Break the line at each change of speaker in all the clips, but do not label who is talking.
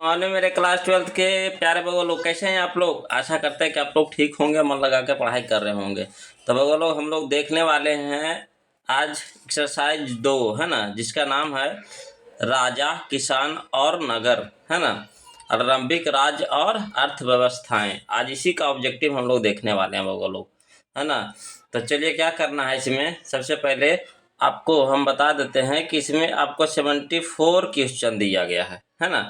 Morning मेरे class 12th के प्यारे बगो लोग, कैसे हैं आप लोग। आशा करते हैं कि आप लोग ठीक होंगे, मन लगा के पढ़ाई कर रहे होंगे। तो बगो लोग, हम लोग देखने वाले हैं आज एक्सरसाइज 2, है ना, जिसका नाम है राजा, किसान और नगर, है ना, आरंभिक राज्य और अर्थव्यवस्थाएं। आज इसी का ऑब्जेक्टिव हम लोग देखने वाले हैं बगो लोग, है ना। तो चलिए, क्या करना है इसमें, सबसे पहले आपको हम बता देते हैं कि इसमें आपको 74 क्वेश्चन दिया गया है ना।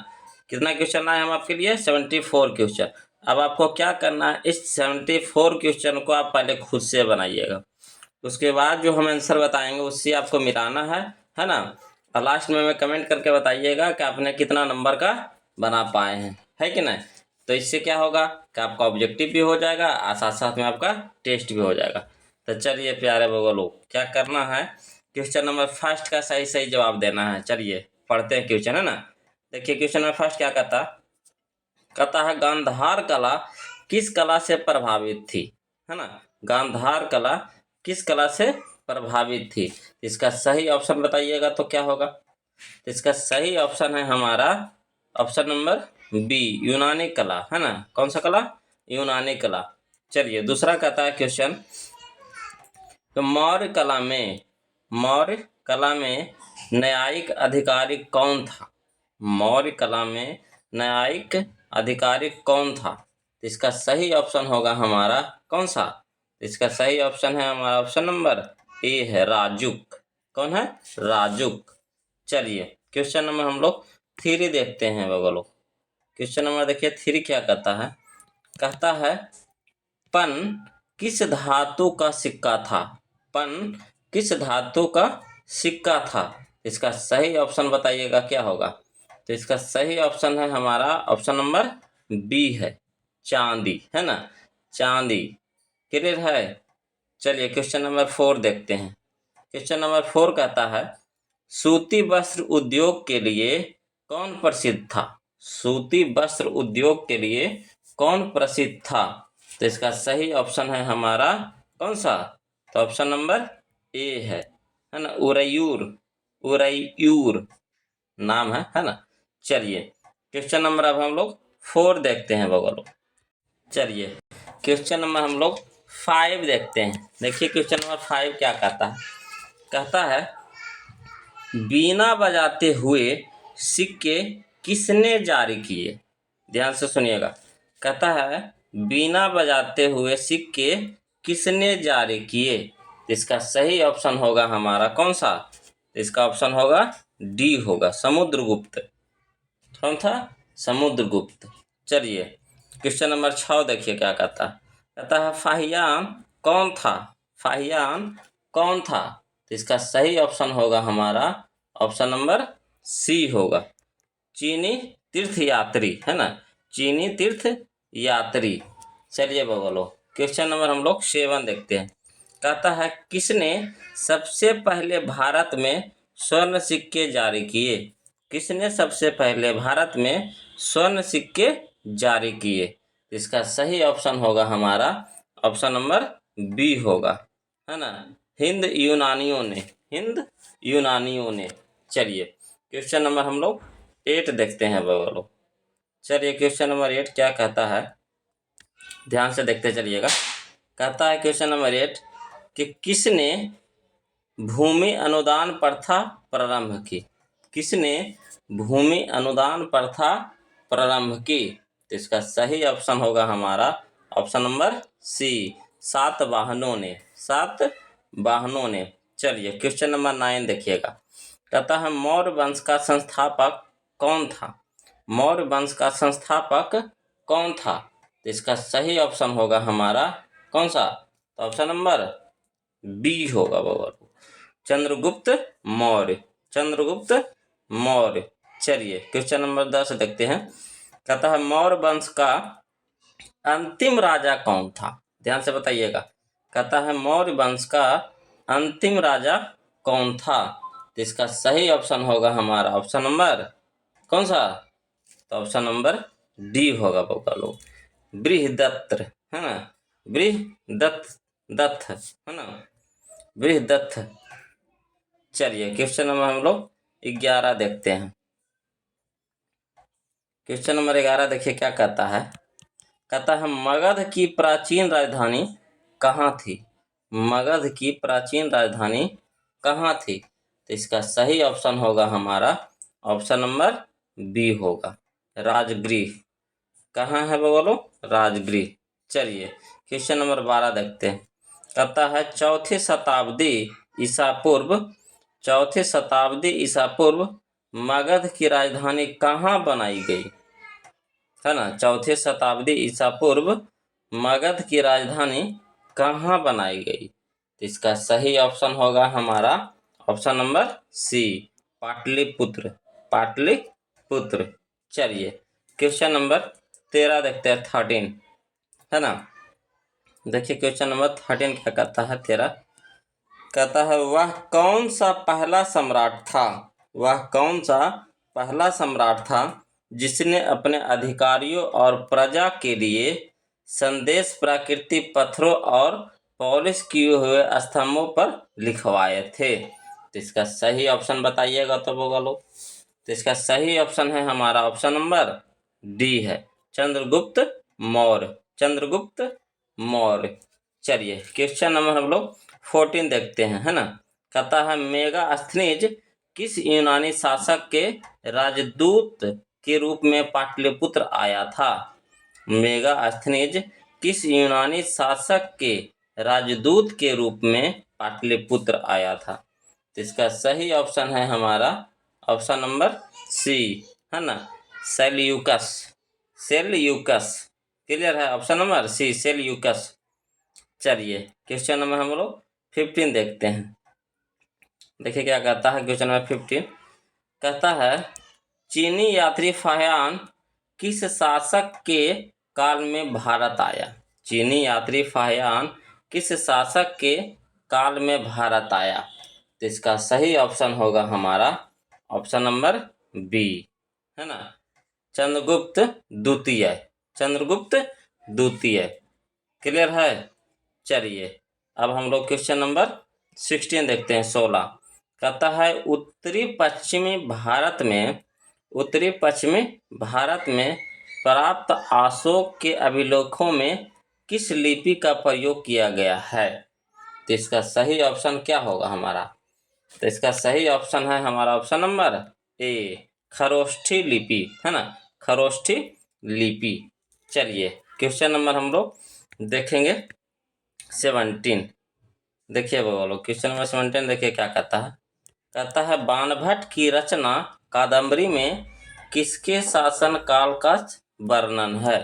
कितना क्वेश्चन आए हम आपके लिए, 74 क्वेश्चन। अब आपको क्या करना है, इस 74 क्वेश्चन को आप पहले खुद से बनाइएगा। उसके बाद जो हम आंसर बताएंगे उससे आपको मिलाना है ना। और लास्ट में हमें कमेंट करके बताइएगा कि आपने कितना नंबर का बना पाए हैं, है कि नहीं। तो इससे क्या होगा कि आपका ऑब्जेक्टिव भी हो जाएगा और साथ साथ में आपका टेस्ट भी हो जाएगा। तो चलिए प्यारे बगो लोग, क्या करना है, क्वेश्चन नंबर फर्स्ट का सही सही जवाब देना है। चलिए पढ़ते हैं क्वेश्चन, है ना। देखिए क्वेश्चन नंबर फर्स्ट क्या कहता है गांधार कला किस कला से प्रभावित थी, है ना। गांधार कला किस कला से प्रभावित थी। इसका सही ऑप्शन बताइएगा तो क्या होगा। तो इसका सही ऑप्शन है हमारा ऑप्शन नंबर बी, यूनानी कला, है ना। कौन सा कला, यूनानी कला। चलिए दूसरा कहता है क्वेश्चन, तो मौर्य कला में न्यायिक अधिकारी कौन था। मौर्य कला में न्यायिक अधिकारी कौन था। तो इसका सही ऑप्शन होगा हमारा कौन सा। तो इसका सही ऑप्शन है हमारा ऑप्शन नंबर ए है राजुक। कौन है, राजुक। चलिए क्वेश्चन नंबर हम लोग 3 देखते हैं बगलो। क्वेश्चन नंबर देखिए 3 क्या कहता है पन किस धातु का सिक्का था। पन किस धातु का सिक्का था। इसका सही ऑप्शन बताइएगा क्या होगा। तो इसका सही ऑप्शन है हमारा ऑप्शन नंबर बी है चांदी, है ना, चांदी। क्लियर है। चलिए क्वेश्चन नंबर 4 देखते हैं। क्वेश्चन नंबर 4 कहता है सूती वस्त्र उद्योग के लिए कौन प्रसिद्ध था। सूती वस्त्र उद्योग के लिए कौन प्रसिद्ध था। तो इसका सही ऑप्शन है हमारा कौन सा। तो ऑप्शन नंबर ए है ना, उरैयूर। उरैयूर नाम है ना। चलिए क्वेश्चन नंबर अब हम लोग 4 देखते हैं बगलो। चलिए क्वेश्चन नंबर हम लोग 5 देखते हैं। देखिए क्वेश्चन नंबर 5 क्या कहता है बीना बजाते हुए सिक्के किसने जारी किए। ध्यान से सुनिएगा। कहता है बीना बजाते हुए सिक्के किसने जारी किए। इसका सही ऑप्शन होगा हमारा कौन सा। इसका ऑप्शन होगा डी होगा समुद्रगुप्त। कौन था, समुद्रगुप्त। चलिए क्वेश्चन नंबर 6 देखिए क्या कहता है फाहियान कौन था। फाहियान कौन था। तो इसका सही ऑप्शन होगा हमारा ऑप्शन नंबर सी होगा चीनी तीर्थयात्री, है ना, चीनी तीर्थ यात्री। चलिए बगलो क्वेश्चन नंबर हम लोग 7 देखते हैं। कहता है किसने सबसे पहले भारत में स्वर्ण सिक्के जारी किए। किसने सबसे पहले भारत में स्वर्ण सिक्के जारी किए। इसका सही ऑप्शन होगा हमारा ऑप्शन नंबर बी होगा, है ना, हिंद यूनानियों ने। चलिए क्वेश्चन नंबर हम लोग 8 देखते हैं बगलो। चलिए क्वेश्चन नंबर 8 क्या कहता है, ध्यान से देखते चलिएगा। कहता है क्वेश्चन नंबर 8 कि किसने भूमि अनुदान प्रथा प्रारंभ की। किसने भूमि अनुदान प्रथा प्रारंभ की। तो इसका सही ऑप्शन होगा हमारा ऑप्शन नंबर सी, सातवाहनों ने। चलिए क्वेश्चन नंबर 9 देखिएगा। कहता है मौर्य वंश का संस्थापक कौन था। मौर्य वंश का संस्थापक कौन था। तो इसका सही ऑप्शन होगा हमारा कौन सा। तो ऑप्शन नंबर बी होगा बगल, चंद्रगुप्त मौर्य। चंद्रगुप्त मौर्य। चलिए क्वेश्चन नंबर 10 देखते हैं। कहता है मौर्य वंश का अंतिम राजा कौन था। ध्यान से बताइएगा। कहता है मौर्य वंश का अंतिम राजा कौन था। तो इसका सही ऑप्शन होगा हमारा ऑप्शन नंबर कौन सा। तो ऑप्शन नंबर डी होगा बगलो, बृहदत्त, है ना, बृहदत्त, है ना, बृहदत्त। चलिए क्वेश्चन नंबर हम लोग 11 देखते हैं। क्वेश्चन नंबर 11 देखिए क्या कहता है। कहता है मगध की प्राचीन राजधानी कहाँ थी। मगध की प्राचीन राजधानी कहाँ थी। तो इसका सही ऑप्शन होगा हमारा ऑप्शन नंबर बी होगा, राजगृह। कहाँ है बोलो, राजगृह। चलिए क्वेश्चन नंबर 12 देखते हैं। कहता है चौथी शताब्दी ईसा पूर्व मगध की राजधानी कहाँ बनाई गई, है ना। चौथी शताब्दी ईसा पूर्व मगध की राजधानी कहाँ बनाई गई। तो इसका सही ऑप्शन होगा हमारा option number C, Pataliputra. Pataliputra. चलिए क्वेश्चन नंबर 13 देखते हैं, 13, है ना। देखिए क्वेश्चन नंबर 13 क्या कहता है, 13 कहता है वह कौन सा पहला सम्राट था, वह कौन सा पहला सम्राट था जिसने अपने अधिकारियों और प्रजा के लिए संदेश प्राकृतिक पत्थरों और पॉलिश किए हुए स्तंभों पर लिखवाए थे। तो इसका सही ऑप्शन बताइएगा तो होगा लोग। तो इसका सही ऑप्शन है हमारा ऑप्शन नंबर डी है, चंद्रगुप्त मौर्य। चंद्रगुप्त मौर्य। चलिए क्वेश्चन नंबर हम लोग 14 देखते हैं, है ना। कहता है मेगास्थनीज किस यूनानी शासक के राजदूत के रूप में पाटलिपुत्र आया था। मेगास्थनीज किस यूनानी शासक के राजदूत के रूप में पाटलिपुत्र आया था। तो इसका सही ऑप्शन है हमारा ऑप्शन नंबर सी, है ना, सेल्यूकस। सेल्यूकस। क्लियर है, ऑप्शन नंबर सी, सेल्यूकस। चलिए क्वेश्चन नंबर हम लोग 15 देखते हैं। देखिए क्या कहता है क्वेश्चन नंबर 15। कहता है चीनी यात्री फाहियान किस शासक के काल में भारत आया। चीनी यात्री फाहियान किस शासक के काल में भारत आया। तो इसका सही ऑप्शन होगा हमारा ऑप्शन नंबर बी, है ना, चंद्रगुप्त द्वितीय। चंद्रगुप्त द्वितीय। क्लियर है। चलिए अब हम लोग क्वेश्चन नंबर 16 देखते हैं, 16। कहता है उत्तरी पश्चिमी भारत में प्राप्त अशोक के अभिलेखों में किस लिपि का प्रयोग किया गया है। तो इसका सही ऑप्शन क्या होगा हमारा। तो इसका सही ऑप्शन है हमारा ऑप्शन नंबर ए, खरोष्ठी लिपि, है ना, खरोष्ठी लिपि। चलिए क्वेश्चन नंबर हम लोग देखेंगे 17। देखिए बोलो क्वेश्चन नंबर 17 देखिए क्या कहता है। कहता है बाणभट्ट की रचना कादम्बरी में किसके शासन काल का वर्णन है।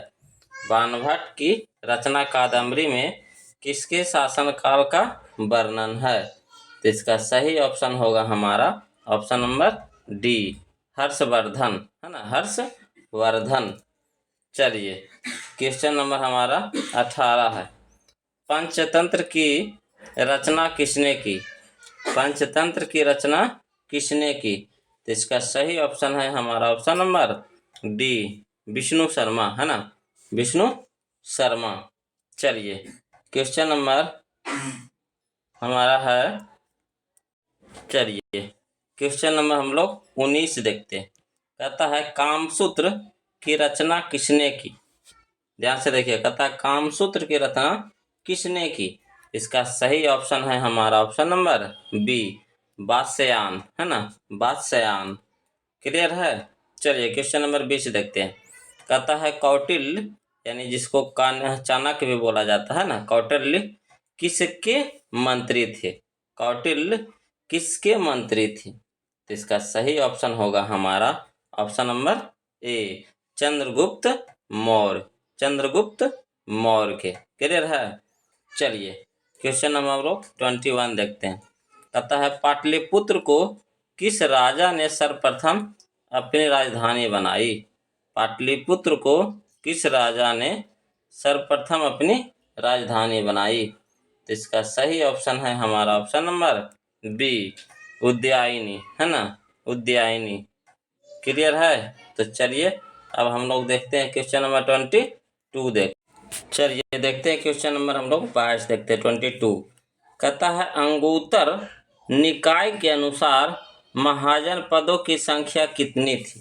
बाणभट्ट की रचना कादम्बरी में किसके शासन काल का वर्णन है। तो इसका सही ऑप्शन होगा हमारा ऑप्शन नंबर डी, हर्षवर्धन, है ना, हर्षवर्धन। चलिए क्वेश्चन नंबर हमारा 18 है। पंचतंत्र की रचना किसने की। पंचतंत्र की रचना किसने की। तो इसका सही ऑप्शन है हमारा option number D, Vishnu Sharma, है ना, विष्णु शर्मा। चलिए क्वेश्चन नंबर हमारा है, चलिए क्वेश्चन नंबर हम लोग 19 देखते हैं। कहता है कामसूत्र की रचना किसने की। ध्यान से देखिए, कहता है कामसूत्र की रचना किसने की। इसका सही ऑप्शन है हमारा ऑप्शन नंबर बी, वात्स्यायन, है ना, वात्स्यायन। क्लियर है। चलिए क्वेश्चन नंबर 20 देखते हैं। कहता है कौटिल्य, यानी जिसको चाणक्य भी बोला जाता है ना, कौटिल्य किसके मंत्री थे। कौटिल्य किसके मंत्री थे। तो इसका सही ऑप्शन होगा हमारा option number A, Chandragupta Maurya. Chandragupta Maurya के। क्लियर है। चलिए क्वेश्चन नंबर हम लोग 21 देखते हैं। कहता है पाटलिपुत्र को किस राजा ने सर्वप्रथम अपनी राजधानी बनाई। पाटलिपुत्र को किस राजा ने सर्वप्रथम अपनी राजधानी बनाई। तो इसका सही ऑप्शन है हमारा ऑप्शन नंबर बी, उदयायनी, है ना, उदयायनी। क्लियर है। तो चलिए अब हम लोग देखते हैं क्वेश्चन नंबर 22 चलिए देखते हैं क्वेश्चन नंबर हम लोग 22 देखते हैं, 22। कहता है अंगुत्तर निकाय के अनुसार महाजन पदों की संख्या कितनी थी,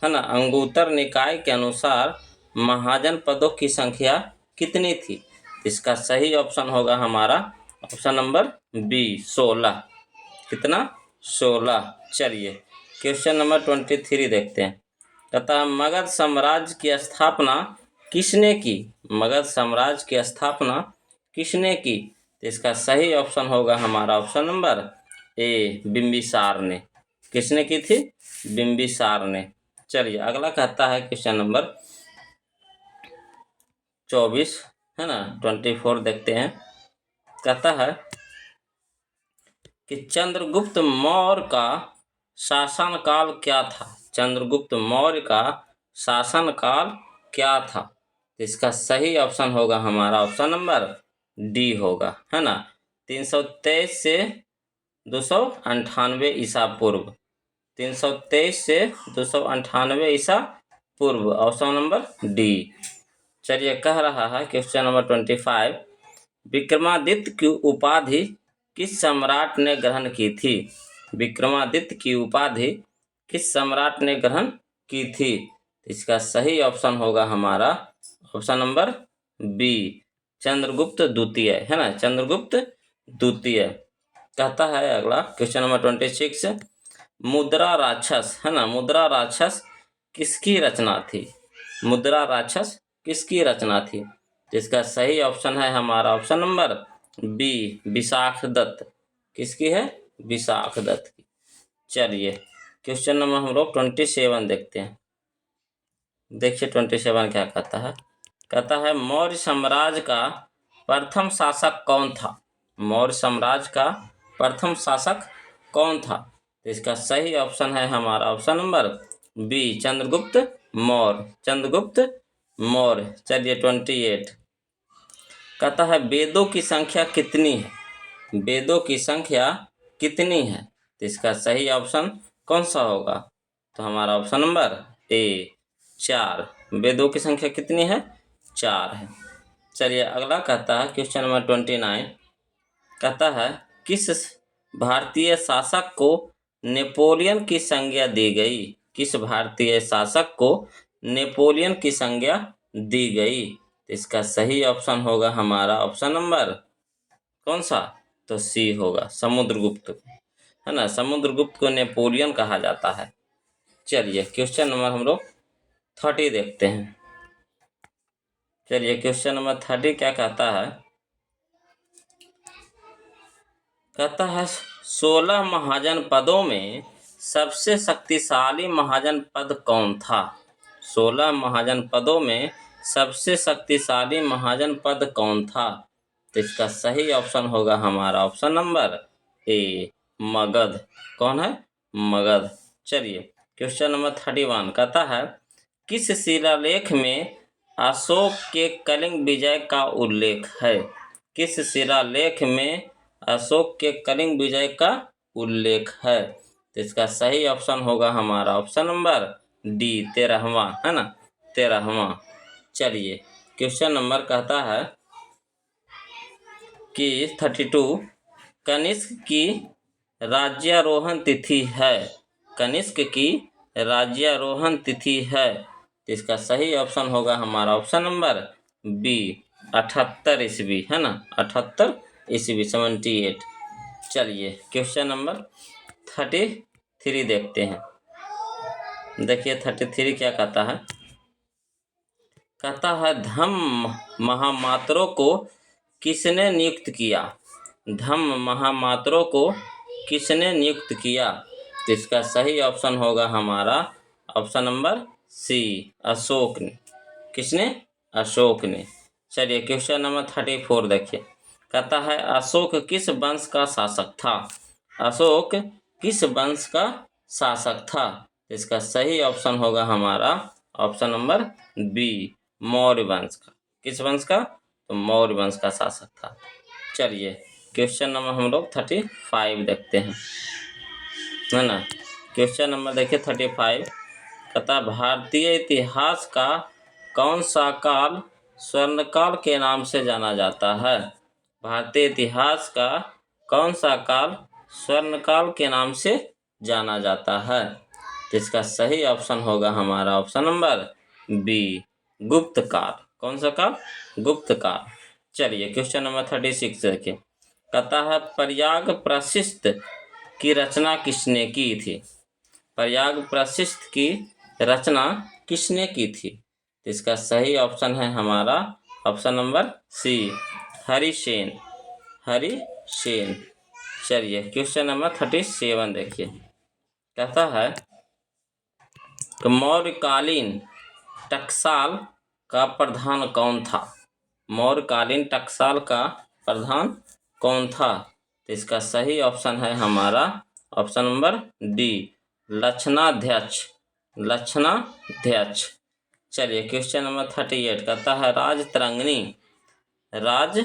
है ना, अंगुत्तर निकाय के अनुसार महाजन पदों की संख्या कितनी थी? इसका सही ऑप्शन होगा हमारा ऑप्शन नंबर बी 16। कितना? 16। चलिए क्वेश्चन नंबर 23 देखते हैं। कहता है मगध साम्राज्य की स्थापना किसने की? मगध साम्राज्य की स्थापना किसने की? तो इसका सही ऑप्शन होगा हमारा ऑप्शन नंबर ए बिंबिसार ने। किसने की थी? बिंबिसार ने। चलिए अगला कहता है क्वेश्चन नंबर 24, है ना, 24 देखते हैं। कहता है कि चंद्रगुप्त मौर्य का शासनकाल क्या था? चंद्रगुप्त मौर्य का शासनकाल क्या था? इसका सही ऑप्शन होगा हमारा ऑप्शन नंबर डी होगा, है ना, 323 से 298 ईसा पूर्व। 323 से 298 ईसा पूर्व, ऑप्शन नंबर डी। चलिए कह रहा है क्वेश्चन नंबर 25, विक्रमादित्य की उपाधि किस सम्राट ने ग्रहण की थी? विक्रमादित्य की उपाधि किस सम्राट ने ग्रहण की थी? इसका सही ऑप्शन होगा हमारा ऑप्शन नंबर बी चंद्रगुप्त द्वितीय, है ना, चंद्रगुप्त द्वितीय। कहता है अगला क्वेश्चन नंबर 26, मुद्रा राक्षस, है ना, मुद्रा राक्षस किसकी रचना थी? मुद्रा राक्षस किसकी रचना थी? तो इसका सही ऑप्शन है हमारा option number B Vishakha Datta. किसकी है? विशाख दत्त की। चलिए क्वेश्चन नंबर हम लोग 27 देखते हैं। देखिए 27 क्या कहता है। कहता है मौर्य साम्राज्य का प्रथम शासक कौन था? मौर्य साम्राज्य का प्रथम शासक कौन था? तो इसका सही ऑप्शन है हमारा option number B Chandragupta Maurya. Chandragupta Maurya. चलिए 28 कहता है वेदों की संख्या कितनी है? वेदों की संख्या कितनी है? तो इसका सही ऑप्शन कौन सा होगा? तो हमारा ऑप्शन नंबर ए 4। वेदों की संख्या कितनी है? 4 है। चलिए अगला कहता है क्वेश्चन नंबर 29 कहता है किस भारतीय शासक को नेपोलियन की संज्ञा दी गई? किस भारतीय शासक को नेपोलियन की संज्ञा दी गई? इसका सही ऑप्शन होगा हमारा ऑप्शन नंबर कौन सा? तो सी होगा समुद्रगुप्त, है ना, समुद्रगुप्त को नेपोलियन कहा जाता है। चलिए क्वेश्चन नंबर हम लोग 30 देखते हैं। चलिए क्वेश्चन नंबर 30 क्या कहता है? कहता है 16 महाजन पदों में सबसे शक्तिशाली महाजन पद कौन था? 16 महाजन पदों में सबसे शक्तिशाली महाजन पद कौन था? तो इसका सही ऑप्शन होगा हमारा ऑप्शन नंबर ए मगध। कौन है? मगध। चलिए क्वेश्चन नंबर 31 कहता है किस शिलालेख में अशोक के कलिंग विजय का उल्लेख है? किस शिलालेख में अशोक के कलिंग विजय का उल्लेख है? तो इसका सही ऑप्शन होगा हमारा ऑप्शन नंबर डी 13वां, है ना, 13वां। चलिए क्वेश्चन नंबर कहता है कि 32 कनिष्क की राज्यारोहण तिथि है? कनिष्क की राज्यारोहण तिथि है। तो इसका सही ऑप्शन होगा हमारा ऑप्शन नंबर बी 78 ईस्वी, है ना, 78 ईस्वी 78। चलिए क्वेश्चन नंबर 33 देखते हैं। देखिए 33 क्या कहता है? कहता है धम्म महामात्रों को किसने नियुक्त किया? धम्म महामात्रों को किसने नियुक्त किया? तो इसका सही ऑप्शन होगा हमारा ऑप्शन नंबर सी अशोक ने। किसने? अशोक ने। चलिए क्वेश्चन नंबर 34 देखिए। कहता है अशोक किस वंश का शासक था? अशोक किस वंश का शासक था? इसका सही ऑप्शन होगा हमारा ऑप्शन नंबर बी मौर्य वंश का। किस वंश का? तो मौर्य वंश का शासक था। चलिए क्वेश्चन नंबर हम लोग 35 देखते हैं, है ना। क्वेश्चन नंबर देखिए 35 कहता भारतीय इतिहास का कौन सा काल स्वर्णकाल के नाम से जाना जाता है? भारतीय इतिहास का कौन सा काल स्वर्णकाल के नाम से जाना जाता है? तो तो इसका सही ऑप्शन होगा हमारा ऑप्शन नंबर बी, गुप्त काल। कौन सा काल? गुप्त काल। चलिए क्वेश्चन नंबर 36 देखिए, कहता है प्रयाग प्रशिस्त की रचना किसने की थी? प्रयाग प्रशिस्त की रचना किसने की थी? तो इसका सही ऑप्शन है हमारा option number C, Harisena. Harisena. चलिए क्वेश्चन नंबर 37 देखिए, कहता है कि मौर्यकालीन टकसाल का प्रधान कौन था? मौर्यकालीन टकसाल का प्रधान कौन था? तो इसका सही ऑप्शन है हमारा ऑप्शन नंबर डी, लक्षणाध्यक्ष। लक्षणाध्यक्ष। चलिए क्वेश्चन नंबर 38 कहता है राज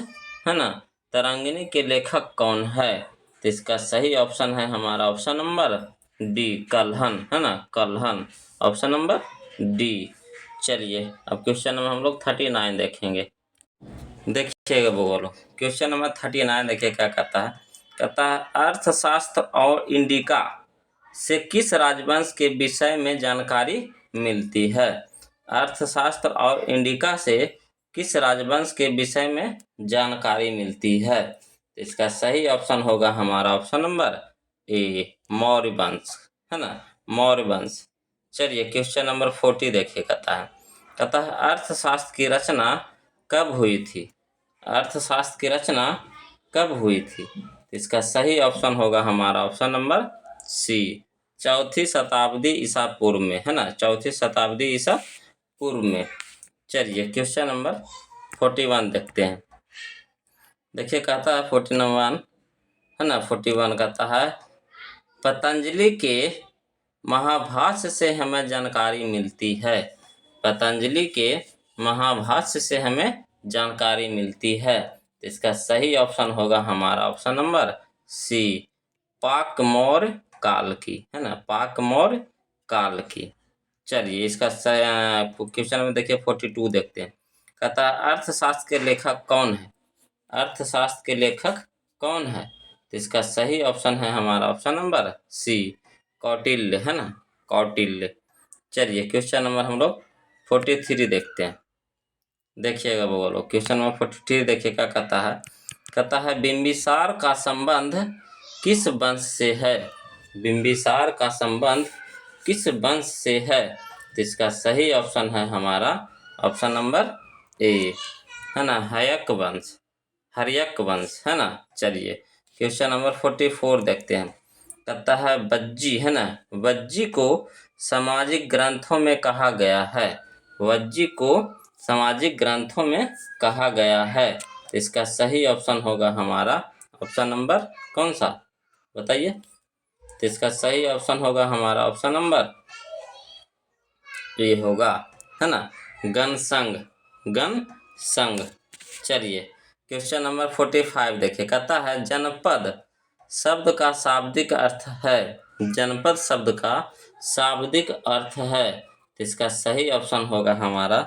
है ना, तरंगिणी के लेखक कौन है? तो इसका सही ऑप्शन है हमारा ऑप्शन नंबर डी, कल्हन। है ना, कल्हन। Option number D. चलिए अब क्वेश्चन नंबर हम लोग 39 देखेंगे। देखिएगा वो बोलो, क्वेश्चन नंबर 39 देखिए क्या कहता है। कहता है अर्थशास्त्र और इंडिका से किस राजवंश के विषय में जानकारी मिलती है? अर्थशास्त्र और इंडिका से किस राजवंश के विषय में जानकारी मिलती है? तो इसका सही ऑप्शन होगा हमारा ऑप्शन नंबर ए, मौर्य वंश। है ना, मौर्य वंश। चलिए क्वेश्चन नंबर 40 देखिए, कहता है अर्थशास्त्र की रचना कब हुई थी? अर्थशास्त्र की रचना कब हुई थी? तो इसका सही ऑप्शन होगा हमारा ऑप्शन नंबर सी, 4वीं शताब्दी ईसा पूर्व में। है ना, 4वीं शताब्दी ईसा पूर्व में। चलिए क्वेश्चन नंबर 41 देखते हैं। देखिए कहता है 41 है ना, 41 कहता है पतंजलि के महाभाष्य से हमें जानकारी मिलती है। पतंजलि के महाभाष्य से हमें जानकारी मिलती है। तो इसका सही ऑप्शन होगा हमारा ऑप्शन नंबर सी, पाक मौर्य काल की। है ना, पाक मौर्य काल की। चलिए इसका क्वेश्चन में देखिए 42 देखते हैं। कहता है अर्थशास्त्र के लेखक कौन है? अर्थशास्त्र के लेखक कौन है? तो इसका सही ऑप्शन है हमारा ऑप्शन नंबर सी, कौटिल्य। है ना, कौटिल्य। चलिए क्वेश्चन नंबर हम लोग 43 देखते हैं। देखिएगा वो बोलो, क्वेश्चन नंबर 43 देखिए क्या कहता है बिंबिसार का संबंध किस वंश से है? बिंबिसार का संबंध किस वंश से है? तो इसका सही ऑप्शन है हमारा ऑप्शन नंबर ए, है ना, हयक वंश। हर्यक वंश। है ना। चलिए क्वेश्चन नंबर 44 देखते हैं। कहता है वज्जी। है ना, वज्जी को सामाजिक ग्रंथों में कहा गया है। वज्जी को सामाजिक ग्रंथों में कहा गया है। इसका सही ऑप्शन होगा हमारा ऑप्शन नंबर कौन सा, बताइए। तो इसका सही ऑप्शन होगा हमारा ऑप्शन नंबर ये होगा, है ना, गण संघ। गण संघ। चलिए क्वेश्चन नंबर 45 देखिए। कहता है जनपद शब्द का शाब्दिक अर्थ है। जनपद शब्द का शाब्दिक अर्थ है। तो इसका सही ऑप्शन होगा हमारा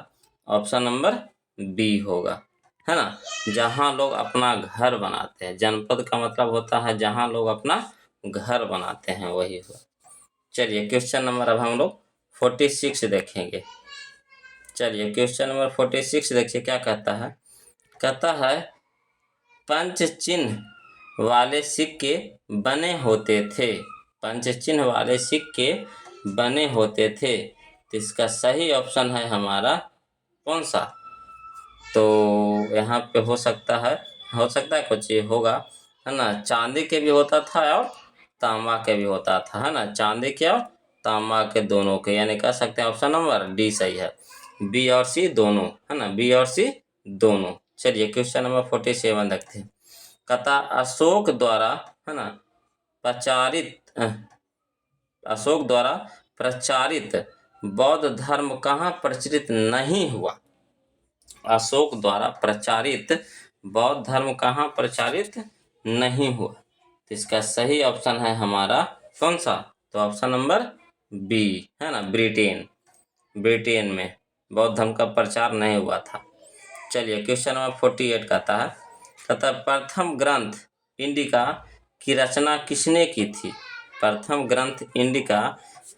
ऑप्शन नंबर बी होगा, है ना, जहाँ लोग अपना घर बनाते हैं। जनपद का मतलब होता है जहाँ लोग अपना घर बनाते हैं, वही हुआ। चलिए क्वेश्चन नंबर अब हम लोग 46 देखेंगे। चलिए क्वेश्चन नंबर 46 देखिए क्या कहता है पंच चिन्ह वाले सिक्के बने होते थे। पंच चिन्ह वाले सिक्के बने होते थे। तो इसका सही ऑप्शन है हमारा कौन सा? तो यहाँ पे हो सकता है कुछ ये होगा, है ना, चांदी के भी होता था और तांबा के भी होता था। है ना, चांदी के और तांबा के दोनों के, यानी कह सकते हैं ऑप्शन नंबर डी सही है। बी और सी दोनों, है ना, बी और सी दोनों। चलिए क्वेश्चन नंबर 47 देखते हैं। कहता अशोक द्वारा, है ना, अशोक द्वारा प्रचारित बौद्ध धर्म कहाँ प्रचलित नहीं हुआ? अशोक द्वारा प्रचारित बौद्ध धर्म कहाँ प्रचारित नहीं हुआ? तो इसका सही ऑप्शन है हमारा कौन सा? तो ऑप्शन नंबर बी, है ना, ब्रिटेन। ब्रिटेन में बौद्ध धर्म का प्रचार नहीं हुआ था। चलिए क्वेश्चन नंबर 48 कहता है प्रथम ग्रंथ इंडिका की रचना किसने की थी? प्रथम ग्रंथ इंडिका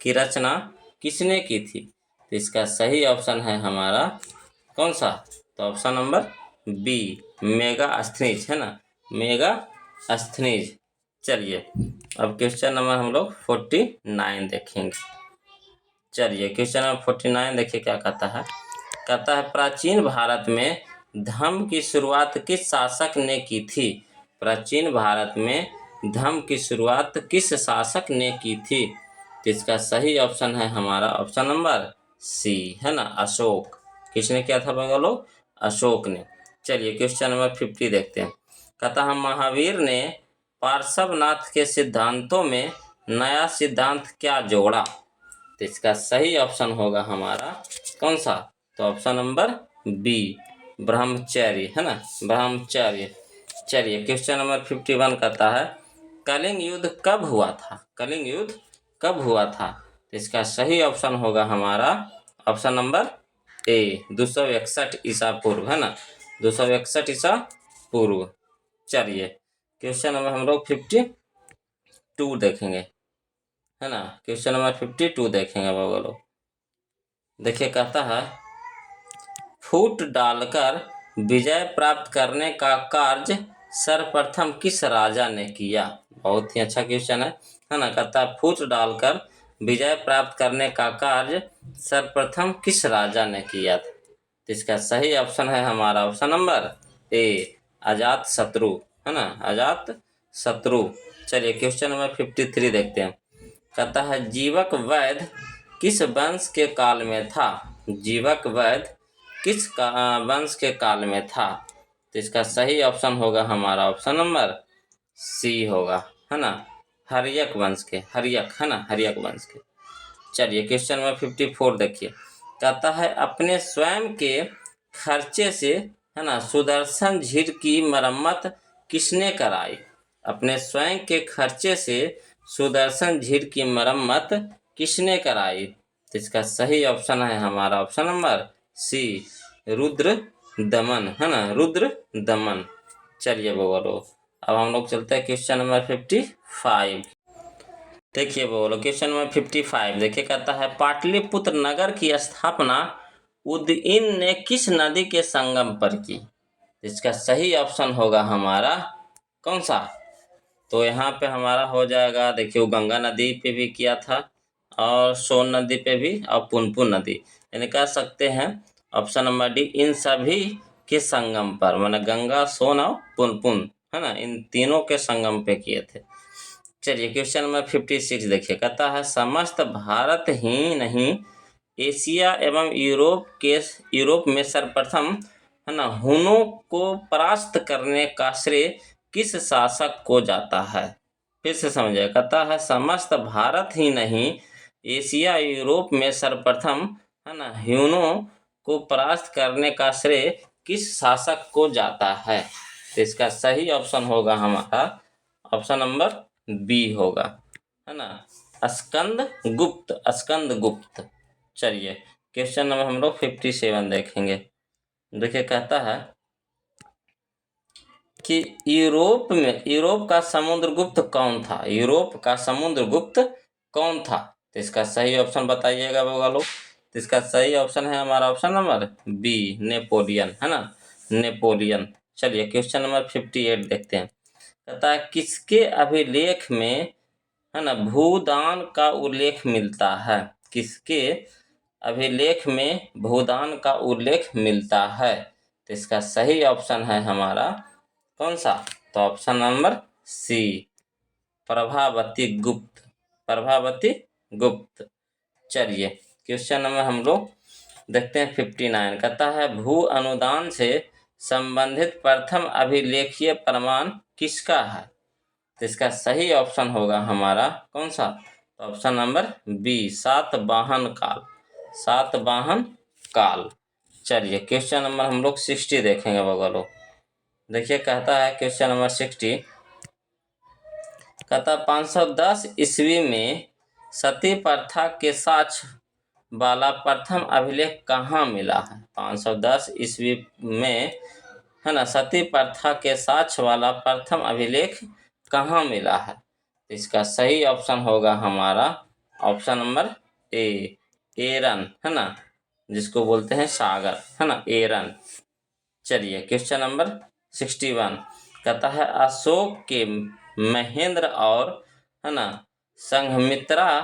की रचना किसने की थी? तो इसका सही ऑप्शन है हमारा कौन सा? तो ऑप्शन नंबर बी, मेगास्थनीज, है ना, मेगास्थनीज। चलिए अब क्वेश्चन नंबर हम लोग 49 देखेंगे। चलिए क्वेश्चन नंबर 49 देखिए क्या कहता है। कहता है प्राचीन भारत में धर्म की शुरुआत किस शासक ने की थी? प्राचीन भारत में धर्म की शुरुआत किस शासक ने की थी? तो इसका सही ऑप्शन है हमारा ऑप्शन नंबर सी, है ना, अशोक। किसने किया था भाई लोग? अशोक ने। चलिए क्वेश्चन नंबर 50 देखते हैं। कहता है महावीर ने पार्श्वनाथ के सिद्धांतों में नया सिद्धांत क्या जोड़ा? तो इसका सही ऑप्शन होगा हमारा कौन सा? तो ऑप्शन नंबर बी, ब्रह्मचर्य, है ना, ब्रह्मचर्य। चलिए क्वेश्चन नंबर 51 कहता है कलिंग युद्ध कब हुआ था? कलिंग युद्ध कब हुआ था? तो इसका सही ऑप्शन होगा हमारा ऑप्शन नंबर ए, 261 ईसा पूर्व, है ना, 261 ईसा पूर्व। चलिए क्वेश्चन नंबर हम लोग 52 देखेंगे, है ना, क्वेश्चन नंबर 52 देखेंगे बाबा लोग। देखिए कहता है फूट डालकर विजय प्राप्त करने का कार्य सर्वप्रथम किस राजा ने किया? बहुत ही अच्छा क्वेश्चन है ना। कहता है फूट डालकर विजय प्राप्त करने का कार्य सर्वप्रथम किस राजा ने किया था? तो इसका सही ऑप्शन है हमारा ऑप्शन नंबर ए, अजात शत्रु, है ना, अजात शत्रु। चलिए क्वेश्चन नंबर 53 देखते हैं। कहता है जीवक वैद्य किस वंश के काल में था? जीवक वैद्य किस वंश के काल में था? तो इसका सही ऑप्शन होगा हमारा ऑप्शन नंबर सी होगा, है ना, हर्यक वंश के, हर्यक, है ना, हर्यक वंश के। चलिए क्वेश्चन नंबर 54 देखिए। कहता है अपने स्वयं के खर्चे से, है ना, सुदर्शन झील की मरम्मत किसने कराई? अपने स्वयं के खर्चे से सुदर्शन झील की मरम्मत किसने कराई? तो इसका सही ऑप्शन है हमारा ऑप्शन नंबर सी, रुद्र दमन, है ना, रुद्र दमन। चलिए बोलो अब हम लोग चलते हैं क्वेश्चन नंबर 55। देखिए बोलो क्वेश्चन नंबर 55 देखिए कहता है पाटलिपुत्र नगर की स्थापना उदयन ने किस नदी के संगम पर की? इसका सही ऑप्शन होगा हमारा कौन सा? तो यहाँ पे हमारा हो जाएगा, देखिए वो गंगा नदी पे भी किया था और सोन नदी पे भी और पुनपुन नदी, यानी कह सकते हैं ऑप्शन नंबर डी, इन सभी के संगम पर, माना गंगा, सोन और पुनपुन, है ना, इन तीनों के संगम पे किए थे। चलिए क्वेश्चन नंबर 56 देखिए। कहता है समस्त भारत ही नहीं एशिया एवं यूरोप में सर्वप्रथम, है ना, हुनों को परास्त करने का श्रेय किस शासक को जाता है? फिर से समझिए। कहता है समस्त भारत ही नहीं एशिया यूरोप में सर्वप्रथम, है ना, ह्यूनों को परास्त करने का श्रेय किस शासक को जाता है? तो इसका सही ऑप्शन होगा हमारा ऑप्शन नंबर बी होगा, है ना, स्कंद गुप्त, स्कंद गुप्त। चलिए क्वेश्चन नंबर हम लोग 57 देखेंगे। देखिए कहता है कि यूरोप का समुद्रगुप्त कौन था? यूरोप का समुद्रगुप्त कौन था? तो इसका सही ऑप्शन बताइएगा बाबा लोग। तो इसका सही ऑप्शन है हमारा ऑप्शन नंबर बी, नेपोलियन, है ना, नेपोलियन। चलिए क्वेश्चन नंबर 58 देखते हैं। कहता है किसके अभिलेख में, है ना, भूदान का उल्लेख मिलता है? किसके अभिलेख में भूदान का उल्लेख मिलता है? तो इसका सही ऑप्शन है हमारा कौन सा? तो ऑप्शन नंबर सी, प्रभावती गुप्त, प्रभावती गुप्त। चलिए क्वेश्चन नंबर हम लोग देखते हैं 59। कहता है भू अनुदान से संबंधित प्रथम अभिलेखीय प्रमाण किसका है? तो इसका सही ऑप्शन होगा हमारा कौन सा? तो ऑप्शन नंबर बी, सातवाहन काल, सातवाहन काल। चलिए क्वेश्चन नंबर हम लोग 60 देखेंगे बगलो। देखिए कहता है क्वेश्चन नंबर 60, कहता 510 ईस्वी में सती प्रथा के साक्ष्य वाला प्रथम अभिलेख कहाँ मिला है? 510 ईस्वी में, है ना, सती प्रथा के साक्ष्य वाला प्रथम अभिलेख कहाँ मिला है? तो इसका सही ऑप्शन होगा हमारा ऑप्शन नंबर ए, एरन, है ना, जिसको बोलते हैं सागर, है ना, एरन। चलिए क्वेश्चन नंबर 61 कहता है अशोक के महेंद्र और, है ना, संघमित्रा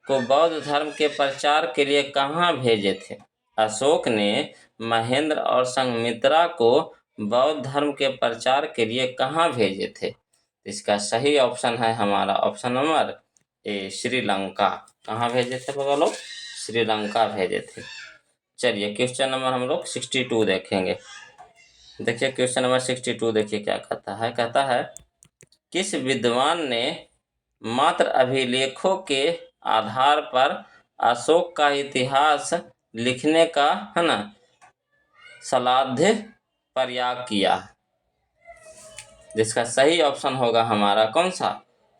को बौद्ध धर्म के प्रचार के लिए कहाँ भेजे थे? अशोक ने महेंद्र और संघमित्रा को बौद्ध धर्म के प्रचार के लिए कहाँ भेजे थे? इसका सही ऑप्शन है हमारा ऑप्शन नंबर ए, श्रीलंका। कहाँ भेजे थे बाबा लोग? श्रीलंका भेजे थे। चलिए क्वेश्चन नंबर हम लोग 62 देखेंगे। देखिए क्वेश्चन नंबर 62 देखिए क्या कहता है किस विद्वान ने मात्र अभिलेखों के आधार पर अशोक का इतिहास लिखने का, है ना, सलाध्य प्रयाग किया? जिसका सही ऑप्शन होगा हमारा कौन सा?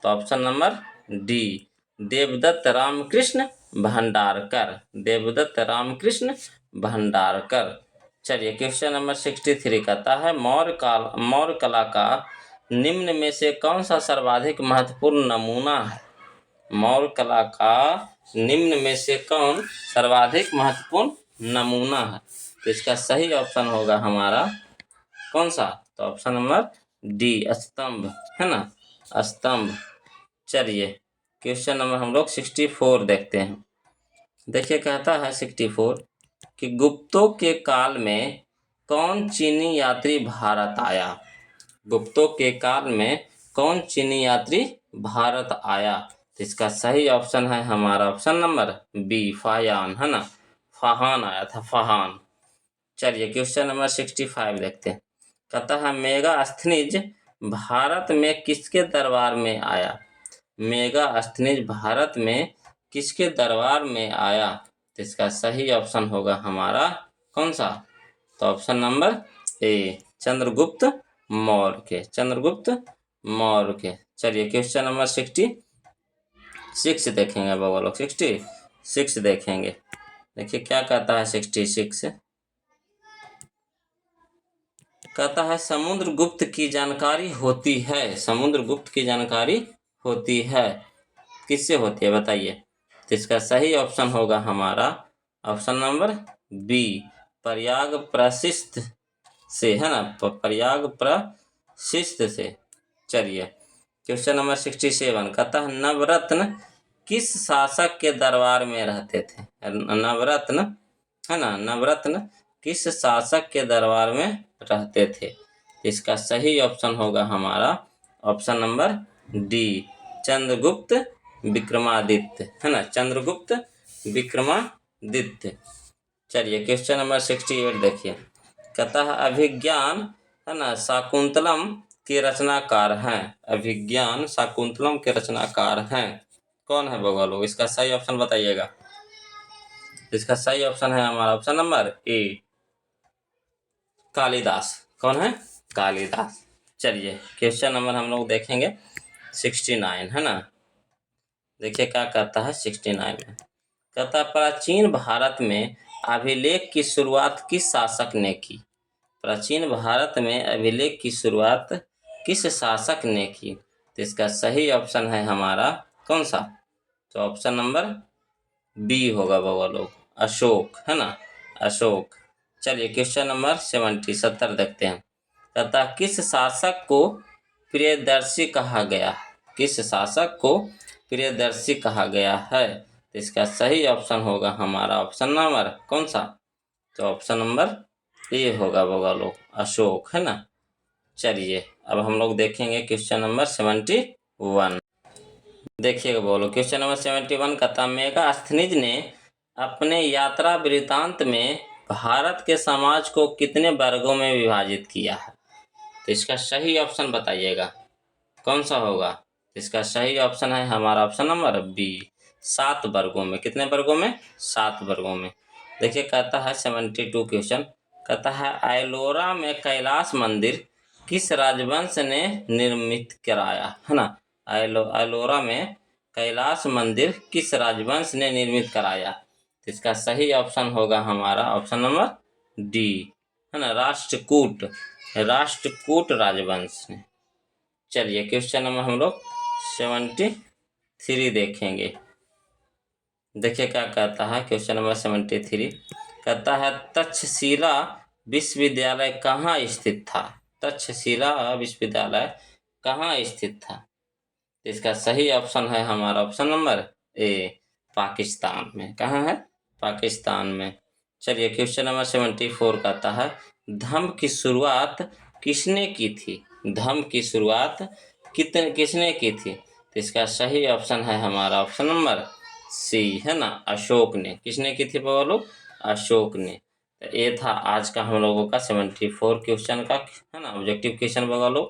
तो option number D, Devadatta Ramakrishna Bhandarkar. Devadatta Ramakrishna Bhandarkar. चलिए क्वेश्चन नंबर 63 कहता है मौर्य कला का निम्न में से कौन सा सर्वाधिक महत्वपूर्ण नमूना है? मौर्य कला का निम्न में से कौन सर्वाधिक महत्वपूर्ण नमूना है? तो इसका सही ऑप्शन होगा हमारा कौन सा? तो ऑप्शन नंबर डी, स्तंभ, है ना, स्तंभ। चलिए क्वेश्चन नंबर हम लोग 64 देखते हैं। देखिए कहता है 64 कि गुप्तों के काल में कौन चीनी यात्री भारत आया? गुप्तों के काल में कौन चीनी यात्री भारत आया? तो इसका सही ऑप्शन है हमारा ऑप्शन नंबर बी, फायान, है ना, फाहान आया था, फाहान। चलिए क्वेश्चन नंबर 65 देखते हैं। कहता है मेगास्थनीज भारत में किसके दरबार में आया? मेगास्थनीज भारत में किसके दरबार में आया? तो इसका सही ऑप्शन होगा हमारा कौन सा? तो option number A, Chandragupta Maurya के, चंद्रगुप्त मौर्य के। चलिए क्वेश्चन नंबर 66 देखेंगे बाबा लोग, 66 देखेंगे। देखिए क्या कहता है 66। कहता है समुद्रगुप्त की जानकारी होती है, समुद्रगुप्त की जानकारी होती है, किससे होती है बताइए? तो इसका सही ऑप्शन होगा हमारा ऑप्शन नंबर बी, प्रयाग प्रशिस्त से, है ना, प्रयाग प्रशिस्त से। चलिए क्वेश्चन नंबर 67 कहता है नवरत्न किस शासक के दरबार में रहते थे? नवरत्न, है ना, नवरत्न किस शासक के दरबार में रहते थे? इसका सही ऑप्शन होगा हमारा option number D, Chandragupta Vikramaditya, है ना, चंद्रगुप्त विक्रमादित्य। चलिए क्वेश्चन नंबर 68 देखिए। कहता है अभिज्ञान, है ना, शाकुंतलम के रचनाकार हैं। अभिज्ञान शाकुंतलम के रचनाकार हैं, कौन है बाबा लोग? इसका सही ऑप्शन बताइएगा। इसका सही ऑप्शन है हमारा ऑप्शन नंबर ए, कालिदास। कौन है? कालिदास। चलिए क्वेश्चन नंबर हम लोग देखेंगे 69, है ना। देखिए क्या कहता है 69 में। कहता है प्राचीन भारत में अभिलेख की शुरुआत किस शासक ने की? प्राचीन भारत में अभिलेख की शुरुआत किस शासक ने की? तो इसका सही ऑप्शन है हमारा कौन सा? तो ऑप्शन नंबर बी होगा बाबा लोग, अशोक, है ना, अशोक। चलिए क्वेश्चन नंबर 70 देखते हैं। कहता किस शासक को प्रियदर्शी कहा गया? किस शासक को प्रियदर्शी कहा गया है? तो इसका सही ऑप्शन होगा हमारा ऑप्शन नंबर कौन सा? तो ऑप्शन नंबर ए होगा बाबा लोग, अशोक, है ना। चलिए अब हम लोग देखेंगे क्वेश्चन नंबर 71। देखिएगा बोलो क्वेश्चन नंबर 71 कहता मेगास्थनीज ने अपने यात्रा वृत्तांत में भारत के समाज को कितने वर्गों में विभाजित किया है? तो इसका सही ऑप्शन बताइएगा कौन सा होगा? इसका सही ऑप्शन है हमारा ऑप्शन नंबर बी, 7 वर्गों में। कितने वर्गों में? 7 वर्गों में। देखिए कहता है 72 क्वेश्चन। कहता है एलोरा में कैलाश मंदिर किस राजवंश ने निर्मित कराया? है ना, एलोरा में कैलाश मंदिर किस राजवंश ने निर्मित कराया? तो इसका सही ऑप्शन होगा हमारा ऑप्शन नंबर डी, है ना, राष्ट्रकूट राजवंश ने। चलिए क्वेश्चन नंबर हम लोग 73 देखेंगे। देखिए क्या कहता है क्वेश्चन नंबर 73। कहता है तक्षशिला विश्वविद्यालय कहाँ स्थित था? तक्षशिला विश्वविद्यालय कहाँ स्थित था? तो इसका सही ऑप्शन है हमारा ऑप्शन नंबर ए, पाकिस्तान में। कहाँ है? पाकिस्तान में। चलिए क्वेश्चन नंबर 74 कहता है धम्म की शुरुआत किसने की थी? धम्म की शुरुआत किसने की थी? तो इसका सही ऑप्शन है हमारा ऑप्शन नंबर सी, है ना, अशोक ने। किसने की थी बोलो? अशोक ने। तो ये था आज का हम लोगों का 74 क्वेश्चन का, है ना, ऑब्जेक्टिव क्वेश्चन बोलो।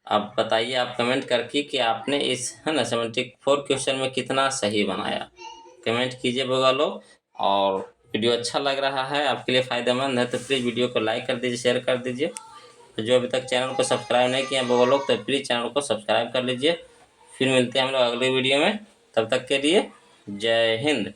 अब बताइए आप कमेंट करके कि आपने इस, है ना, 74 क्वेश्चन में कितना सही बनाया। कमेंट कीजिए बगा लोग। और वीडियो अच्छा लग रहा है, आपके लिए फ़ायदेमंद है तो प्लीज़ वीडियो को लाइक कर दीजिए, शेयर कर दीजिए। तो जो अभी तक चैनल को सब्सक्राइब नहीं किया बगा लोग तो प्लीज़ चैनल को सब्सक्राइब कर लीजिए। फिर मिलते हैं हम लोग अगले वीडियो में, तब तक के लिए जय हिंद।